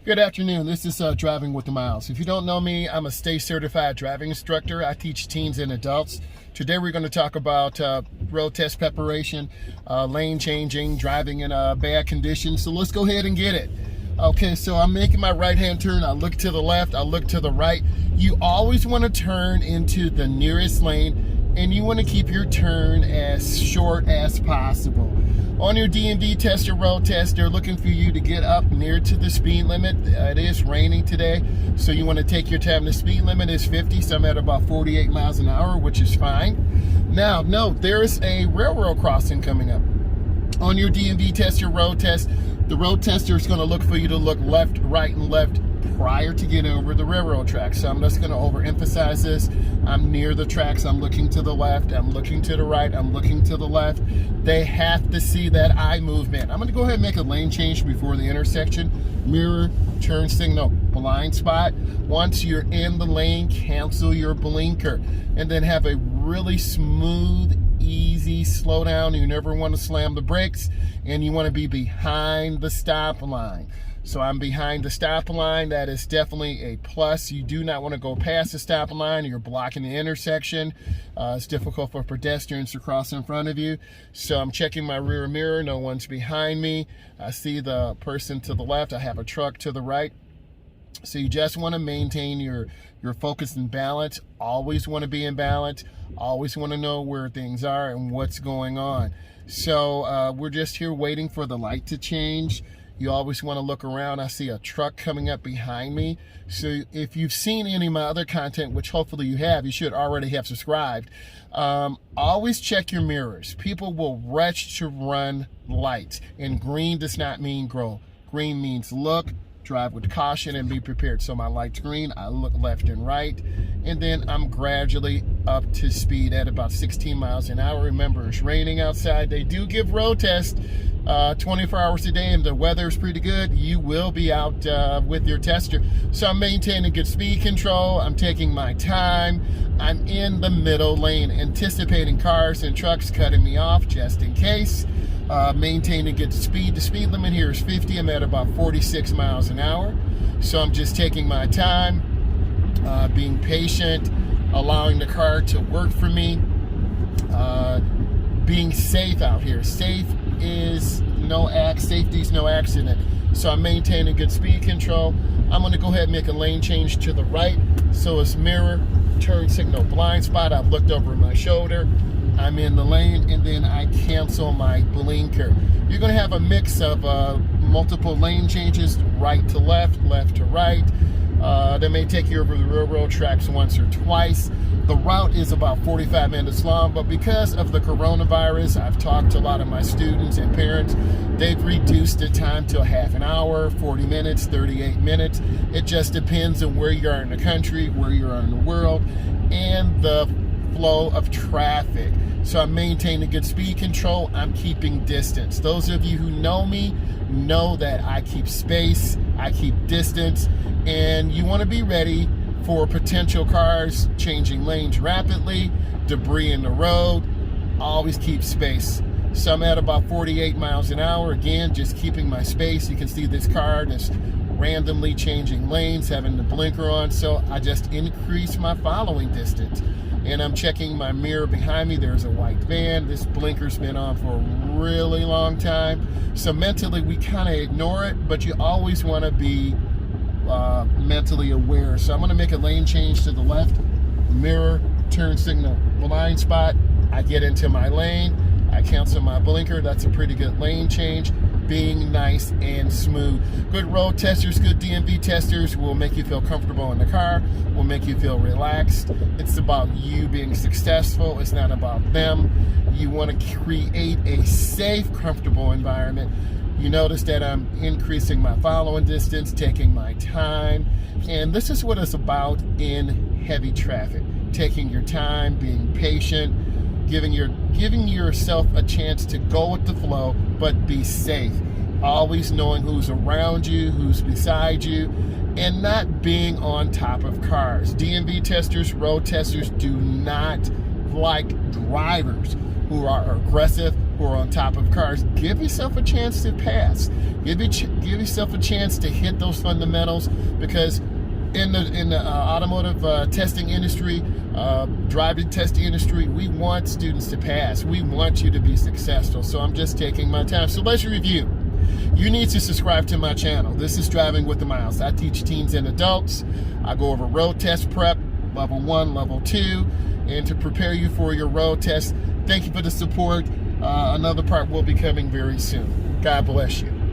Good afternoon. This is Driving with the Miles. If you don't know me, I'm a state certified driving instructor. I teach teens and adults. Today we're going to talk about road test preparation, lane changing, driving in bad conditions. So let's go ahead and get it. Okay, so I'm making my right-hand turn. I look to the left, I look to the right. You always want to turn into the nearest lane, and you want to keep your turn as short as possible. On your DMV test or road test, they're looking for you to get up near to the speed limit. It is raining today, so you want to take your time. The speed limit is 50, so I'm at about 48 miles an hour, which is fine. Now, note, there is a railroad crossing coming up. On your DMV test or road test, the road tester is going to look for you to look left, right, and left prior to getting over the railroad tracks. So I'm just going to overemphasize this. I'm near the tracks. I'm looking to the left. I'm looking to the right. I'm looking to the left. They have to see that eye movement. I'm going to go ahead and make a lane change before the intersection. Mirror, turn signal, blind spot. Once you're in the lane, cancel your blinker. And then have a really smooth, easy slow down. You never want to slam the brakes, and you want to be behind the stop line. So I'm behind the stop line. That is definitely a plus. You do not want to go past the stop line. You're blocking the intersection. It's difficult for pedestrians to cross in front of you. So I'm checking my rear mirror. No one's behind me. I see the person to the left. I have a truck to the right. So you just want to maintain your focus and balance. Always want to be in balance. Always want to know where things are and what's going on. So we're just here waiting for the light to change. You always want to look around. I see a truck coming up behind me. So if you've seen any of my other content, which hopefully you have, you should already have subscribed. Always check your mirrors. People will rush to run lights, and green does not mean go. Green means look, drive with caution, and be prepared. So my light's green, I look left and right, and then I'm gradually up to speed at about 16 miles an hour. Remember, it's raining outside. They do give road tests 24 hours a day, and the weather is pretty good. You will be out with your tester. So I'm maintaining good speed control. I'm taking my time. I'm in the middle lane, anticipating cars and trucks cutting me off just in case. Maintaining good speed. The speed limit here is 50. I'm at about 46 miles an hour. So I'm just taking my time, being patient, allowing the car to work for me, being safe out here. Safety is no accident. So I'm maintaining good speed control. I'm going to go ahead and make a lane change to the right. So it's mirror, turn signal, blind spot. I've looked over my shoulder. I'm in the lane, and then I cancel my blinker. You're going to have a mix of multiple lane changes, right to left, left to right. They may take you over the railroad tracks once or twice. The route is about 45 minutes long, but because of the coronavirus, I've talked to a lot of my students and parents. They've reduced the time to a half an hour, 40 minutes, 38 minutes. It just depends on where you are in the country, where you are in the world, and the flow of traffic. So I'm maintaining good speed control. I'm keeping distance. Those of you who know me know that I keep space, I keep distance, and you want to be ready for potential cars changing lanes rapidly, debris in the road. Always keep space. So I'm at about 48 miles an hour. Again, just keeping my space. You can see this car that's randomly changing lanes, having the blinker on. So I just increase my following distance. And I'm checking my mirror behind me. There's a white van. This blinker's been on for a really long time. So mentally, we kind of ignore it, but you always want to be mentally aware. So I'm going to make a lane change to the left. Mirror, turn signal, blind spot. I get into my lane. I cancel my blinker. That's a pretty good lane change. Being nice and smooth. Good road testers, good DMV testers will make you feel comfortable in the car, will make you feel relaxed. It's about you being successful. It's not about them. You want to create a safe, comfortable environment. You notice that I'm increasing my following distance, taking my time. And this is what it's about in heavy traffic. Taking your time, being patient, giving yourself a chance to go with the flow, but be safe. Always knowing who's around you, who's beside you, and not being on top of cars. DMV testers, road testers do not like drivers who are aggressive, who who are on top of cars. Give yourself a chance to pass. Give yourself a chance to hit those fundamentals, because in the automotive testing industry, driving test industry, we want students to pass. We want you to be successful. So I'm just taking my time. So let's review. You need to subscribe to my channel. This is Driving with the Miles. I teach teens and adults. I go over road test prep, level 1, level 2, and to prepare you for your road test. Thank you for the support. Another part will be coming very soon. God bless you.